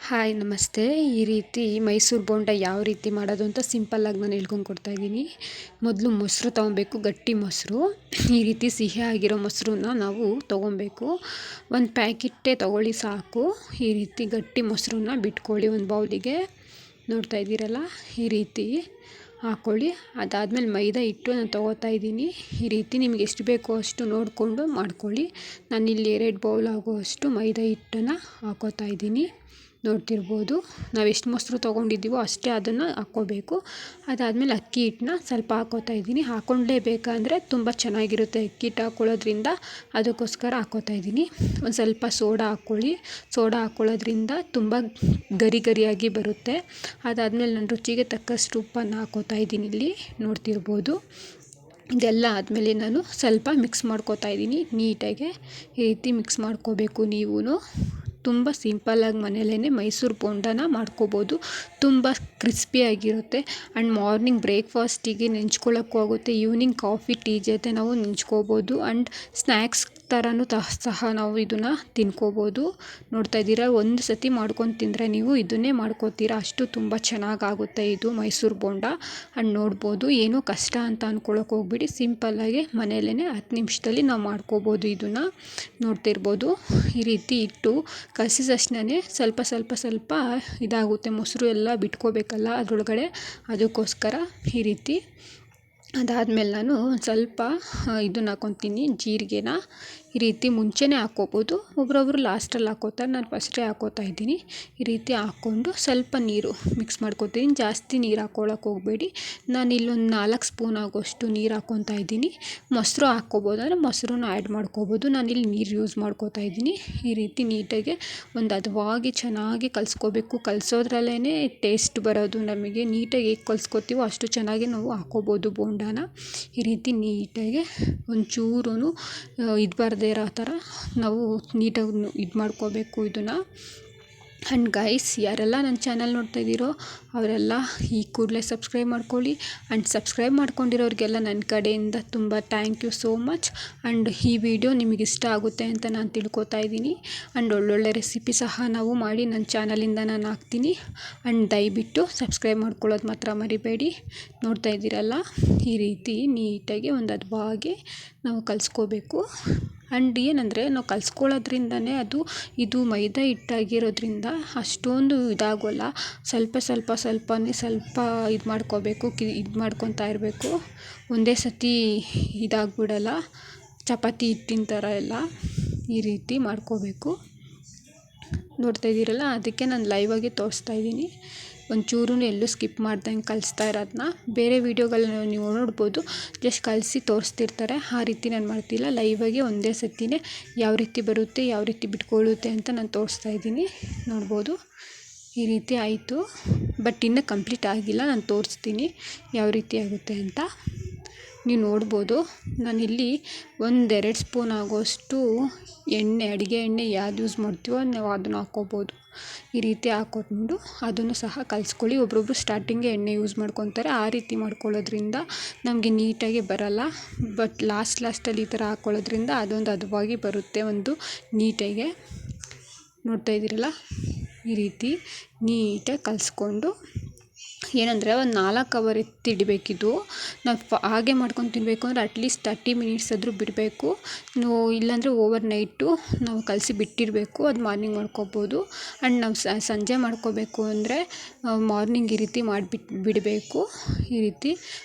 Hi ನಮಸ್ತೆ. ಈ ರೀತಿ ಮೈಸೂರು ಬೋಂಡ ಯಾವ ರೀತಿ ಮಾಡೋದು ಅಂತ ಸಿಂಪಲ್ಲಾಗಿ ನಾನು ಹೇಳ್ಕೊಂಡು ಕೊಡ್ತಾಯಿದ್ದೀನಿ. ಮೊದಲು ಮೊಸರು ತೊಗೊಬೇಕು, ಗಟ್ಟಿ ಮೊಸರು. ಈ ರೀತಿ ಸಿಹಿ ಆಗಿರೋ ಮೊಸರನ್ನ ನಾವು ತೊಗೊಬೇಕು. ಒಂದು ಪ್ಯಾಕೆಟ್ಟೇ ತೊಗೊಳ್ಳಿ ಸಾಕು. ಈ ರೀತಿ ಗಟ್ಟಿ ಮೊಸರನ್ನ ಬಿಟ್ಕೊಳ್ಳಿ ಒಂದು ಬೌಲಿಗೆ. ನೋಡ್ತಾ ಇದ್ದೀರಲ್ಲ, ಈ ರೀತಿ ಹಾಕ್ಕೊಳ್ಳಿ. ಅದಾದಮೇಲೆ ಮೈದಾ ಹಿಟ್ಟು ನಾನು ತೊಗೋತಾ ಇದ್ದೀನಿ. ಈ ರೀತಿ ನಿಮ್ಗೆ ಎಷ್ಟು ಬೇಕೋ ಅಷ್ಟು ನೋಡಿಕೊಂಡು ಮಾಡ್ಕೊಳ್ಳಿ. ನಾನಿಲ್ಲಿ 2 ಬೌಲ್ ಆಗುವಷ್ಟು ಮೈದಾ ಹಿಟ್ಟನ್ನು ಹಾಕೋತಾ ಇದ್ದೀನಿ. ನೋಡ್ತಿರ್ಬೋದು, ನಾವು ಎಷ್ಟು ಮೊಸರು ತೊಗೊಂಡಿದ್ದೀವೋ ಅಷ್ಟೇ ಅದನ್ನು ಹಾಕ್ಕೋಬೇಕು. ಅದಾದಮೇಲೆ ಅಕ್ಕಿ ಹಿಟ್ಟನ್ನ ಸ್ವಲ್ಪ ಹಾಕ್ಕೋತಾ ಇದ್ದೀನಿ. ಹಾಕ್ಕೊಳ್ಳೇಬೇಕಂದ್ರೆ ತುಂಬ ಚೆನ್ನಾಗಿರುತ್ತೆ ಅಕ್ಕಿ ಹಿಟ್ಟು ಹಾಕ್ಕೊಳ್ಳೋದ್ರಿಂದ, ಅದಕ್ಕೋಸ್ಕರ ಹಾಕ್ಕೋತಾ ಇದ್ದೀನಿ. ಒಂದು ಸ್ವಲ್ಪ ಸೋಡಾ ಹಾಕ್ಕೊಳ್ಳಿ. ಸೋಡಾ ಹಾಕ್ಕೊಳ್ಳೋದ್ರಿಂದ ತುಂಬ ಗರಿ ಗರಿಯಾಗಿ ಬರುತ್ತೆ. ಅದಾದಮೇಲೆ ನಾನು ರುಚಿಗೆ ತಕ್ಕಷ್ಟು ಉಪ್ಪನ್ನು ಹಾಕ್ಕೋತಾ ಇದ್ದೀನಿ. ಇಲ್ಲಿ ನೋಡ್ತಿರ್ಬೋದು. ಇದೆಲ್ಲ ಆದಮೇಲೆ ನಾನು ಸ್ವಲ್ಪ ಮಿಕ್ಸ್ ಮಾಡ್ಕೋತಾ ಇದ್ದೀನಿ ನೀಟಾಗೆ. ಈ ರೀತಿ ಮಿಕ್ಸ್ ಮಾಡ್ಕೋಬೇಕು. ನೀವು ತುಂಬ ಸಿಂಪಲ್ಲಾಗಿ ಮನೆಯಲ್ಲೇ ಮೈಸೂರು ಬೋಂಡನ ಮಾಡ್ಕೋಬೋದು. ತುಂಬ ಕ್ರಿಸ್ಪಿಯಾಗಿರುತ್ತೆ. ಆ್ಯಂಡ್ ಮಾರ್ನಿಂಗ್ ಬ್ರೇಕ್ಫಾಸ್ಟಿಗೆ ನೆಂಚ್ಕೊಳ್ಳೋಕ್ಕೂ ಆಗುತ್ತೆ. ಈವ್ನಿಂಗ್ ಕಾಫಿ ಟೀ ಜೊತೆ ನಾವು ನೆಂಚ್ಕೋಬೋದು. ಆ್ಯಂಡ್ ಸ್ನ್ಯಾಕ್ಸ್ ಥರನೂ ಸಹ ನಾವು ಇದನ್ನು ತಿನ್ಕೋಬೋದು. ನೋಡ್ತಾ ಇದ್ದೀರಾ, ಒಂದು ಸತಿ ಮಾಡ್ಕೊಂಡು ತಿಂದರೆ ನೀವು ಇದನ್ನೇ ಮಾಡ್ಕೋತೀರಾ, ಅಷ್ಟು ತುಂಬ ಚೆನ್ನಾಗಾಗುತ್ತೆ ಇದು ಮೈಸೂರು ಬೋಂಡ. ಆ್ಯಂಡ್ ನೋಡ್ಬೋದು, ಏನೂ ಕಷ್ಟ ಅಂತ ಅಂದ್ಕೊಳ್ಳೋಕೆ ಹೋಗ್ಬಿಡಿ. ಸಿಂಪಲ್ಲಾಗಿ ಮನೆಯಲ್ಲೇ 10 ನಿಮಿಷದಲ್ಲಿ ನಾವು ಮಾಡ್ಕೋಬೋದು ಇದನ್ನು. ನೋಡ್ತಿರ್ಬೋದು, ಈ ರೀತಿ ಇಟ್ಟು ಕಲಸಿದ ತಕ್ಷಣವೇ ಸ್ವಲ್ಪ ಇದಾಗುತ್ತೆ. ಮೊಸರು ಎಲ್ಲ ಬಿಟ್ಕೋಬೇಕಲ್ಲ ಅದರೊಳಗಡೆ, ಅದಕ್ಕೋಸ್ಕರ ಈ ರೀತಿ. ಅದಾದಮೇಲೆ ನಾನು ಒಂದು ಸ್ವಲ್ಪ ಇದನ್ನು ಹಾಕ್ಕೊತೀನಿ, ಜೀರಿಗೆನ. ಈ ರೀತಿ ಮುಂಚೆನೇ ಹಾಕ್ಕೋಬೋದು, ಒಬ್ಬೊಬ್ರು ಲಾಸ್ಟಲ್ಲಿ ಹಾಕ್ಕೋತಾರೆ. ನಾನು ಫಸ್ಟೇ ಹಾಕ್ಕೋತಾ ಇದ್ದೀನಿ. ಈ ರೀತಿ ಹಾಕ್ಕೊಂಡು ಸ್ವಲ್ಪ ನೀರು ಮಿಕ್ಸ್ ಮಾಡ್ಕೊತೀನಿ. ಜಾಸ್ತಿ ನೀರು ಹಾಕ್ಕೊಳ್ಳೋಕೆ ಹೋಗಬೇಡಿ. ನಾನು ಇಲ್ಲೊಂದು 4 ಸ್ಪೂನ್ ಆಗೋಷ್ಟು ನೀರು ಹಾಕ್ಕೊತಾ ಇದ್ದೀನಿ. ಮೊಸರು ಹಾಕ್ಕೋಬೋದು ಅಂದರೆ ಮೊಸರನ್ನ ಆ್ಯಡ್ ಮಾಡ್ಕೋಬೋದು. ನಾನಿಲ್ಲಿ ನೀರು ಯೂಸ್ ಮಾಡ್ಕೋತಾ ಇದ್ದೀನಿ. ಈ ರೀತಿ ನೀಟಾಗಿ ಒಂದು ಹದವಾಗಿ ಚೆನ್ನಾಗಿ ಕಲಿಸ್ಕೋಬೇಕು. ಕಲಿಸೋದ್ರಲ್ಲೇ ಟೇಸ್ಟ್ ಬರೋದು ನಮಗೆ. ನೀಟಾಗಿ ಹೇಗೆ ಕಲಿಸ್ಕೋತೀವೋ ಅಷ್ಟು ಚೆನ್ನಾಗಿ ನಾವು ಹಾಕ್ಕೋಬೋದು ಬೋಂಡಾನ. ಈ ರೀತಿ ನೀಟಾಗಿ ಒಂಚೂರು ಇದು ಬರದೇ ಇರೋ ಥರ ನಾವು ನೀಟಾಗಿ ಇದು ಮಾಡ್ಕೋಬೇಕು ಇದನ್ನು. ಆ್ಯಂಡ್ ಗೈಸ್, ಯಾರೆಲ್ಲ ನನ್ನ ಚಾನಲ್ ನೋಡ್ತಾ ಇದ್ದೀರೋ ಅವರೆಲ್ಲ ಈ ಕೂಡಲೇ ಸಬ್ಸ್ಕ್ರೈಬ್ ಮಾಡ್ಕೊಳ್ಳಿ. ಆ್ಯಂಡ್ ಸಬ್ಸ್ಕ್ರೈಬ್ ಮಾಡ್ಕೊಂಡಿರೋರಿಗೆಲ್ಲ ನನ್ನ ಕಡೆಯಿಂದ ತುಂಬ thank you so much. And ಈ ವಿಡಿಯೋ ನಿಮಗೆ ಇಷ್ಟ ಆಗುತ್ತೆ ಅಂತ ನಾನು ತಿಳ್ಕೊತಾ ಇದ್ದೀನಿ. ಆ್ಯಂಡ್ ಒಳ್ಳೊಳ್ಳೆ ರೆಸಿಪಿ ಸಹ ನಾವು ಮಾಡಿ ನನ್ನ ಚಾನಲಿಂದ ನಾನು ಹಾಕ್ತೀನಿ. ಆ್ಯಂಡ್ ದಯವಿಟ್ಟು ಸಬ್ಸ್ಕ್ರೈಬ್ ಮಾಡ್ಕೊಳ್ಳೋದು ಮಾತ್ರ ಮರಿಬೇಡಿ. ನೋಡ್ತಾ ಇದ್ದೀರಲ್ಲ, ಈ ರೀತಿ ನೀಟಾಗಿ ಒಂದು ಹದವಾಗಿ ನಾವು ಕಲಿಸ್ಕೋಬೇಕು. ಆ್ಯಂಡ್ ಏನಂದರೆ ನಾವು ಕಲಿಸ್ಕೊಳ್ಳೋದ್ರಿಂದನೇ ಇದು ಮೈದಾ ಹಿಟ್ಟಾಗಿರೋದ್ರಿಂದ ಅಷ್ಟೊಂದು ಇದಾಗೋಲ್ಲ. ಸ್ವಲ್ಪನೇ ಇದು ಮಾಡ್ಕೋಬೇಕು, ಇದು ಮಾಡ್ಕೊತಾ ಇರಬೇಕು. ಒಂದೇ ಸತಿ ಇದಾಗ್ಬಿಡಲ್ಲ, ಚಪಾತಿ ಹಿಟ್ಟಿನ ಥರ ಎಲ್ಲ. ಈ ರೀತಿ ಮಾಡ್ಕೋಬೇಕು. ನೋಡ್ತಾ ಇದ್ದೀರಲ್ಲ, ಅದಕ್ಕೆ ನಾನು ಲೈವಾಗಿ ತೋರಿಸ್ತಾ ಇದ್ದೀನಿ. ಒಂಚೂರು ಎಲ್ಲೂ ಸ್ಕಿಪ್ ಮಾಡ್ದಂಗೆ ಕಲಿಸ್ತಾ ಇರೋದನ್ನ. ಬೇರೆ ವೀಡಿಯೋಗಳನ್ನ ನೀವು ನೋಡ್ಬೋದು, ಜಸ್ಟ್ ಕಲಿಸಿ ತೋರಿಸ್ತಿರ್ತಾರೆ. ಆ ರೀತಿ ನಾನು ಮಾಡ್ತಿಲ್ಲ, ಲೈವಾಗಿ ಒಂದೇ ಸತಿನೇ ಯಾವ ರೀತಿ ಬರುತ್ತೆ, ಯಾವ ರೀತಿ ಬಿಟ್ಕೊಳ್ಳುತ್ತೆ ಅಂತ ನಾನು ತೋರಿಸ್ತಾ ಇದ್ದೀನಿ. ನೋಡ್ಬೋದು, ಈ ರೀತಿ ಆಯಿತು. ಬಟ್ ಇನ್ನೂ ಕಂಪ್ಲೀಟ್ ಆಗಿಲ್ಲ, ನಾನು ತೋರಿಸ್ತೀನಿ ಯಾವ ರೀತಿ ಆಗುತ್ತೆ ಅಂತ. ನೀವು ನೋಡ್ಬೋದು, ನಾನಿಲ್ಲಿ 1-2 ಸ್ಪೂನ್ ಆಗೋಷ್ಟು ಎಣ್ಣೆ, ಅಡುಗೆ ಎಣ್ಣೆ ಯಾವ್ದು ಯೂಸ್ ಮಾಡ್ತೀವೋ ನಾವು ಅದನ್ನು ಹಾಕ್ಕೋಬೋದು. ಈ ರೀತಿ ಹಾಕ್ಕೊಂಡು ಅದನ್ನು ಸಹ ಕಲಿಸ್ಕೊಳ್ಳಿ. ಒಬ್ಬೊಬ್ರು ಸ್ಟಾರ್ಟಿಂಗೇ ಎಣ್ಣೆ ಯೂಸ್ ಮಾಡ್ಕೊತಾರೆ. ಆ ರೀತಿ ಮಾಡ್ಕೊಳ್ಳೋದ್ರಿಂದ ನಮಗೆ ನೀಟಾಗಿ ಬರಲ್ಲ. ಬಟ್ ಲಾಸ್ಟಲ್ಲಿ ಈ ಥರ ಹಾಕ್ಕೊಳ್ಳೋದ್ರಿಂದ ಅದೊಂದು ಹದವಾಗಿ ಬರುತ್ತೆ, ಒಂದು ನೀಟಾಗೆ. ನೋಡ್ತಾ ಇದ್ದೀರಲ್ಲ, ಈ ರೀತಿ ನೀಟಾಗಿ ಕಲಿಸ್ಕೊಂಡು, ಏನಂದರೆ ಒಂದು 4 ಅವರ್ ಎತ್ತಿಡಬೇಕಿದು. ನಾವು ಹಾಗೆ ಮಾಡ್ಕೊಂಡು ತಿನ್ನಬೇಕು ಅಂದರೆ ಅಟ್ಲೀಸ್ಟ್ 30 ಮಿನಿಟ್ಸ್ ಆದರೂ ಬಿಡಬೇಕು. ಇಲ್ಲಾಂದರೆ ಓವರ್ ನೈಟು ನಾವು ಕಲಸಿ ಬಿಟ್ಟಿರಬೇಕು. ಅದು ಮಾರ್ನಿಂಗ್ ಮಾಡ್ಕೋಬೋದು. ಆ್ಯಂಡ್ ನಾವು ಸಂಜೆ ಮಾಡ್ಕೋಬೇಕು ಅಂದರೆ ಮಾರ್ನಿಂಗ್ ಈ ರೀತಿ ಬಿಡಬೇಕು. ಈ ರೀತಿ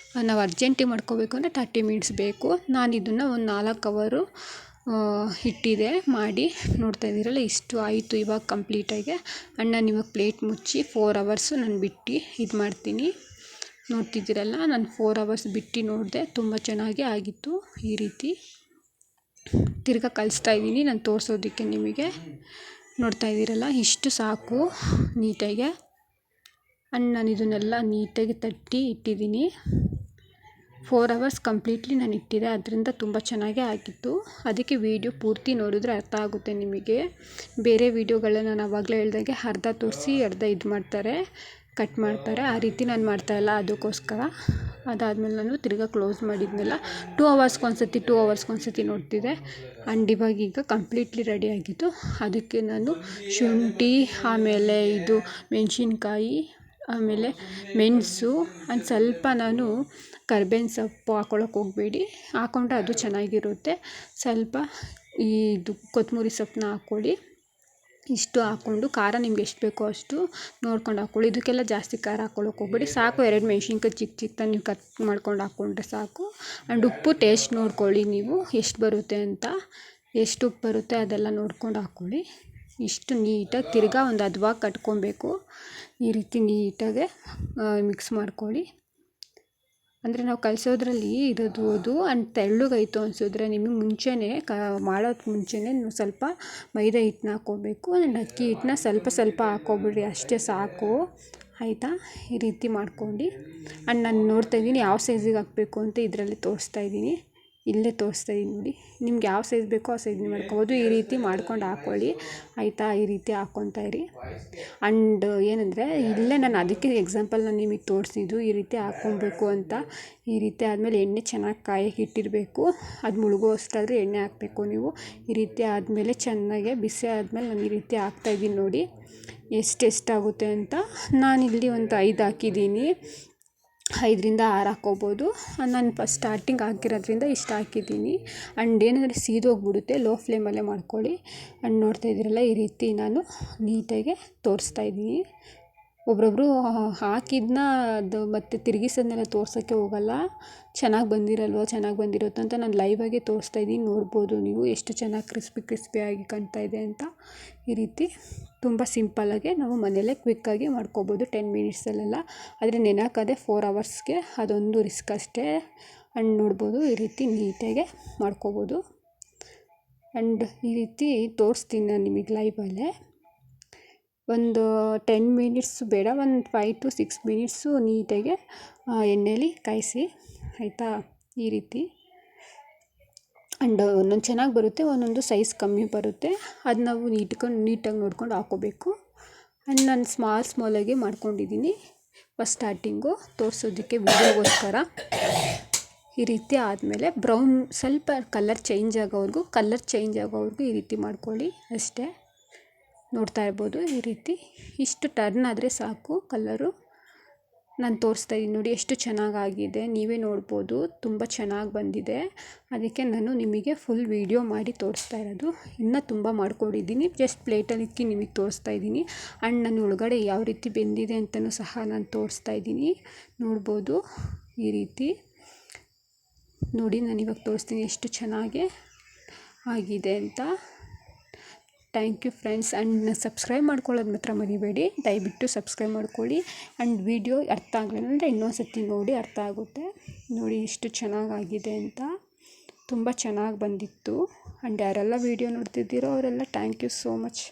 ನಾವು ಅರ್ಜೆಂಟಿಗೆ ಮಾಡ್ಕೋಬೇಕು ಅಂದರೆ 30 ಮಿನಿಟ್ಸ್ ಬೇಕು. ನಾನು ಇದನ್ನು ಒಂದು 4 ಅವರು ಇಟ್ಟಿದೆ ಮಾಡಿ. ನೋಡ್ತಾ ಇದ್ದೀರಲ್ಲ, ಇಷ್ಟು ಆಯಿತು ಇವಾಗ ಕಂಪ್ಲೀಟಾಗಿ. ಆ್ಯಂಡ್ ನಾನು ಇವಾಗ ಪ್ಲೇಟ್ ಮುಚ್ಚಿ 4 ಅವರ್ಸು ನಾನು ಬಿಟ್ಟು ಇದು ಮಾಡ್ತೀನಿ. ನೋಡ್ತಿದ್ದೀರಲ್ಲ, ನಾನು 4 ಅವರ್ಸ್ ಬಿಟ್ಟು ನೋಡಿದೆ, ತುಂಬ ಚೆನ್ನಾಗಿ ಆಗಿತ್ತು. ಈ ರೀತಿ ತಿರ್ಗಾ ಕಲಿಸ್ತಾ ಇದ್ದೀನಿ ನಾನು ತೋರಿಸೋದಕ್ಕೆ ನಿಮಗೆ. ನೋಡ್ತಾ ಇದ್ದೀರಲ್ಲ, ಇಷ್ಟು ಸಾಕು ನೀಟಾಗೆ. ಆ್ಯಂಡ್ ನಾನು ಇದನ್ನೆಲ್ಲ ನೀಟಾಗಿ ತಟ್ಟಿ ಇಟ್ಟಿದ್ದೀನಿ. 4 ಅವರ್ಸ್ ಕಂಪ್ಲೀಟ್ಲಿ ನಾನು ಇಟ್ಟಿದ್ದೆ, ಅದರಿಂದ ತುಂಬ ಚೆನ್ನಾಗೇ ಆಗಿತ್ತು. ಅದಕ್ಕೆ ವೀಡಿಯೋ ಪೂರ್ತಿ ನೋಡಿದ್ರೆ ಅರ್ಥ ಆಗುತ್ತೆ ನಿಮಗೆ. ಬೇರೆ ವೀಡಿಯೋಗಳನ್ನ ನಾನು ಆವಾಗಲೇ ಹೇಳ್ದಾಗೆ ಅರ್ಧ ತೋರಿಸಿ ಅರ್ಧ ಇದು ಮಾಡ್ತಾರೆ. ಕಟ್ ಮಾಡ್ತಾರೆ. ಆ ರೀತಿ ನಾನು ಮಾಡ್ತಾಯಿಲ್ಲ, ಅದಕ್ಕೋಸ್ಕರ. ಅದಾದಮೇಲೆ ನಾನು ತಿರ್ಗಾ ಕ್ಲೋಸ್ ಮಾಡಿದ್ನೆಲ್ಲ 2 ಅವರ್ಸ್ಗೊಂದ್ಸತಿ ನೋಡ್ತಿದ್ದೆ. ಆ್ಯಂಡ್ ಇವಾಗ ಕಂಪ್ಲೀಟ್ಲಿ ರೆಡಿ ಆಗಿತ್ತು. ಅದಕ್ಕೆ ನಾನು ಶುಂಠಿ, ಆಮೇಲೆ ಇದು ಮೆಣಸಿನ್ಕಾಯಿ, ಆಮೇಲೆ ಮೆಣಸು ಆ್ಯಂಡ್ ಸ್ವಲ್ಪ ನಾನು ಕರ್ಬೇವಿನ ಸೊಪ್ಪು ಹಾಕ್ಕೊಳ್ಳೋಕೆ ಹೋಗಬೇಡಿ, ಹಾಕ್ಕೊಂಡ್ರೆ ಅದು ಚೆನ್ನಾಗಿರುತ್ತೆ. ಸ್ವಲ್ಪ ಇದು ಕೊತ್ತಂಬರಿ ಸೊಪ್ಪನ್ನ ಹಾಕ್ಕೊಳ್ಳಿ. ಇಷ್ಟು ಹಾಕ್ಕೊಂಡು ಖಾರ ನಿಮ್ಗೆ ಎಷ್ಟು ಬೇಕೋ ಅಷ್ಟು ನೋಡ್ಕೊಂಡು ಹಾಕ್ಕೊಳ್ಳಿ. ಇದಕ್ಕೆಲ್ಲ ಜಾಸ್ತಿ ಖಾರ ಹಾಕ್ಕೊಳ್ಳೋಕೆ ಹೋಗಬೇಡಿ. ಸಾಕು 2 ಮೆಣಸಿನ್ಕಾಯಿ ಚಿಕ್ಕ ನೀವು ಕಟ್ ಮಾಡ್ಕೊಂಡು ಹಾಕ್ಕೊಂಡ್ರೆ ಸಾಕು. ಆ್ಯಂಡ್ ಉಪ್ಪು ಟೇಸ್ಟ್ ನೋಡ್ಕೊಳ್ಳಿ, ನೀವು ಎಷ್ಟು ಬರುತ್ತೆ ಅಂತ, ಎಷ್ಟು ಉಪ್ಪು ಬರುತ್ತೆ ಅದೆಲ್ಲ ನೋಡ್ಕೊಂಡು ಹಾಕ್ಕೊಳ್ಳಿ. ಇಷ್ಟು ನೀಟಾಗಿ ತಿರ್ಗಾ ಒಂದು ಹದವಾಗಿ ಕಟ್ಕೊಬೇಕು. ಈ ರೀತಿ ನೀಟಾಗೆ ಮಿಕ್ಸ್ ಮಾಡ್ಕೊಳ್ಳಿ. ಅಂದರೆ ನಾವು ಕಲಿಸೋದ್ರಲ್ಲಿ ಇರೋದು ಅದು. ಆ್ಯಂಡ್ ತೆಳ್ಳಗಾಯಿತು ಅನಿಸಿದ್ರೆ ನಿಮಗೆ ಮಾಡೋಕ್ಕೆ ಮುಂಚೆನೇ ನೀವು ಸ್ವಲ್ಪ ಮೈದಾ ಹಿಟ್ಟನ್ನ ಹಾಕ್ಕೋಬೇಕು. ಆ್ಯಂಡ್ ಅಕ್ಕಿ ಹಿಟ್ಟನ್ನ ಸ್ವಲ್ಪ ಹಾಕ್ಕೊಬಿಡ್ರಿ, ಅಷ್ಟೇ ಸಾಕು. ಆಯಿತಾ? ಈ ರೀತಿ ಮಾಡ್ಕೊಂಡು ಆ್ಯಂಡ್ ನಾನು ನೋಡ್ತಾಯಿದ್ದೀನಿ ಯಾವ ಸೈಜಿಗೆ ಹಾಕಬೇಕು ಅಂತ ಇದರಲ್ಲಿ ಇಲ್ಲೇ ತೋರಿಸ್ತಾಯಿದ್ದೀನಿ ನೋಡಿ. ನಿಮ್ಗೆ ಯಾವ ಸೈಜ್ ಬೇಕೋ ಆ ಸೈಜ್ ಮಾಡ್ಕೊಬೋದು. ಈ ರೀತಿ ಮಾಡ್ಕೊಂಡು ಹಾಕ್ಕೊಳ್ಳಿ, ಆಯಿತಾ? ಈ ರೀತಿ ಹಾಕ್ಕೊತಾ ಇರಿ. ಆ್ಯಂಡ್ ಏನಂದರೆ ಇಲ್ಲೇ ನಾನು ಅದಕ್ಕೆ ಎಕ್ಸಾಂಪಲ್ ನಾನು ನಿಮಗೆ ತೋರಿಸಿದ್ದು ಈ ರೀತಿ ಹಾಕ್ಕೊಬೇಕು ಅಂತ. ಈ ರೀತಿ ಆದಮೇಲೆ ಎಣ್ಣೆ ಚೆನ್ನಾಗಿ ಕಾಯಕ್ಕೆ ಇಟ್ಟಿರಬೇಕು. ಅದು ಮುಳುಗೋ ಅಷ್ಟಾದರೆ ಎಣ್ಣೆ ಹಾಕಬೇಕು ನೀವು. ಈ ರೀತಿ ಆದಮೇಲೆ ಚೆನ್ನಾಗೆ ಬಿಸಿ ಆದಮೇಲೆ ನಾನು ಈ ರೀತಿ ಹಾಕ್ತಾಯಿದ್ದೀನಿ ನೋಡಿ ಎಷ್ಟಾಗುತ್ತೆ ಅಂತ. ನಾನಿಲ್ಲಿ ಒಂದು 5 ಹಾಕಿದ್ದೀನಿ, 5ರಿಂದ 6 ಹಾಕ್ಕೋಬೋದು. ನಾನು ಫಸ್ಟ್ ಸ್ಟಾರ್ಟಿಂಗ್ ಹಾಕಿರೋದ್ರಿಂದ ಇಷ್ಟು ಹಾಕಿದ್ದೀನಿ. ಆ್ಯಂಡ್ ಏನಂದರೆ ಸೀದೋಗ್ಬಿಡುತ್ತೆ, ಲೋ ಫ್ಲೇಮಲ್ಲೇ ಮಾಡ್ಕೊಳ್ಳಿ. ಆ್ಯಂಡ್ ನೋಡ್ತಾ ಇದ್ದೀರಲ್ಲ, ಈ ರೀತಿ ನಾನು ನೀಟಾಗಿ ತೋರಿಸ್ತಾಯಿದ್ದೀನಿ. ಒಬ್ಬೊಬ್ಬರು ಹಾಕಿದ್ದನ್ನ ಅದು ಮತ್ತು ತಿರುಗಿಸೋದನ್ನೆಲ್ಲ ತೋರ್ಸೋಕ್ಕೆ ಹೋಗಲ್ಲ. ಚೆನ್ನಾಗಿ ಬಂದಿರುತ್ತೆ ಅಂತ ನಾನು ಲೈವಾಗೆ ತೋರಿಸ್ತಾಯಿದ್ದೀನಿ. ನೋಡ್ಬೋದು ನೀವು ಎಷ್ಟು ಚೆನ್ನಾಗಿ ಕ್ರಿಸ್ಪಿಯಾಗಿ ಕಾಣ್ತಾ ಇದೆ ಅಂತ. ಈ ರೀತಿ ತುಂಬ ಸಿಂಪಲ್ಲಾಗೆ ನಾವು ಮನೆಯಲ್ಲೇ ಕ್ವಿಕ್ಕಾಗಿ ಮಾಡ್ಕೋಬೋದು 10 ಮಿನಿಟ್ಸಲ್ಲೆಲ್ಲ. ಆದರೆ ನೆನೆಯೋಕ್ಕದೆ 4 ಅವರ್ಸ್ಗೆ, ಅದೊಂದು ರಿಸ್ಕ್ ಅಷ್ಟೇ. ಆ್ಯಂಡ್ ನೋಡ್ಬೋದು ಈ ರೀತಿ ನೀಟಾಗೆ ಮಾಡ್ಕೋಬೋದು. ಆ್ಯಂಡ್ ಈ ರೀತಿ ತೋರಿಸ್ತೀನಿ ನಾನು ನಿಮಗೆ ಲೈವಲ್ಲೇ. ಒಂದು 10 ಮಿನಿಟ್ಸ್ ಬೇಡ, ಒಂದು 5 to 6 ಮಿನಿಟ್ಸು ನೀಟಾಗಿ ಎಣ್ಣೆಲಿ ಕಾಯಿಸಿ, ಆಯಿತಾ? ಈ ರೀತಿ. ಆ್ಯಂಡ್ ಒಂದೊಂದು ಚೆನ್ನಾಗಿ ಬರುತ್ತೆ, ಒಂದೊಂದು ಸೈಜ್ ಕಮ್ಮಿ ಬರುತ್ತೆ. ಅದು ನಾವು ನೀಟಾಗಿ ನೋಡ್ಕೊಂಡು ಹಾಕ್ಕೋಬೇಕು. ಆ್ಯಂಡ್ ನಾನು ಸ್ಮಾಲಾಗಿ ಮಾಡ್ಕೊಂಡಿದ್ದೀನಿ ಫಸ್ಟ್ ಸ್ಟಾರ್ಟಿಂಗು ತೋರಿಸೋದಕ್ಕೆ ವೀಡಿಯೋಗೋಸ್ಕರ. ಈ ರೀತಿ ಆದಮೇಲೆ ಬ್ರೌನ್ ಸ್ವಲ್ಪ ಕಲರ್ ಚೇಂಜ್ ಆಗೋವರೆಗೂ ಈ ರೀತಿ ಮಾಡ್ಕೊಳ್ಳಿ ಅಷ್ಟೇ. ನೋಡ್ತಾ ಇರ್ಬೋದು ಈ ರೀತಿ. ಇಷ್ಟು ಟರ್ನ್ ಆದರೆ ಸಾಕು ಕಲರು. ನಾನು ತೋರಿಸ್ತಾಯಿದ್ದೀನಿ ನೋಡಿ ಎಷ್ಟು ಚೆನ್ನಾಗಾಗಿದೆ, ನೀವೇ ನೋಡ್ಬೋದು ತುಂಬ ಚೆನ್ನಾಗಿ ಬಂದಿದೆ. ಅದಕ್ಕೆ ನಾನು ನಿಮಗೆ ಫುಲ್ ವೀಡಿಯೋ ಮಾಡಿ ತೋರಿಸ್ತಾ ಇರೋದು. ಇನ್ನೂ ತುಂಬ ಮಾಡ್ಕೊಂಡಿದ್ದೀನಿ, ಜಸ್ಟ್ ಪ್ಲೇಟಲ್ಲಿ ಇಕ್ಕಿ ನಿಮಗೆ ತೋರಿಸ್ತಾಯಿದ್ದೀನಿ. ಆ್ಯಂಡ್ ನನ್ನ ಒಳಗಡೆ ಯಾವ ರೀತಿ ಬೆಂದಿದೆ ಅಂತಲೂ ಸಹ ನಾನು ತೋರಿಸ್ತಾಯಿದ್ದೀನಿ. ನೋಡ್ಬೋದು ಈ ರೀತಿ ನೋಡಿ. ನಾನು ಇವಾಗ ತೋರಿಸ್ತೀನಿ ಎಷ್ಟು ಚೆನ್ನಾಗಿ ಆಗಿದೆ ಅಂತ. Thank you friends. And subscribe ಮಾಡ್ಕೊಳ್ಳೋದು ಮಾತ್ರ ಮರಿಬೇಡಿ, ದಯವಿಟ್ಟು ಸಬ್ಸ್ಕ್ರೈಬ್ ಮಾಡ್ಕೊಳ್ಳಿ. ಆ್ಯಂಡ್ ವಿಡಿಯೋ ಅರ್ಥ ಆಗಲಿಲ್ಲ ಅಂದರೆ ಇನ್ನೊಂದು ಸರ್ತಿ ನೋಡಿ, ಅರ್ಥ ಆಗುತ್ತೆ. ನೋಡಿ ಎಷ್ಟು ಚೆನ್ನಾಗಾಗಿದೆ ಅಂತ, ತುಂಬ ಚೆನ್ನಾಗಿ ಬಂದಿತ್ತು. ಆ್ಯಂಡ್ ಯಾರೆಲ್ಲ ವಿಡಿಯೋ ನೋಡ್ತಿದ್ದೀರೋ ಅವರೆಲ್ಲ ಥ್ಯಾಂಕ್ ಯು ಸೋ ಮಚ್.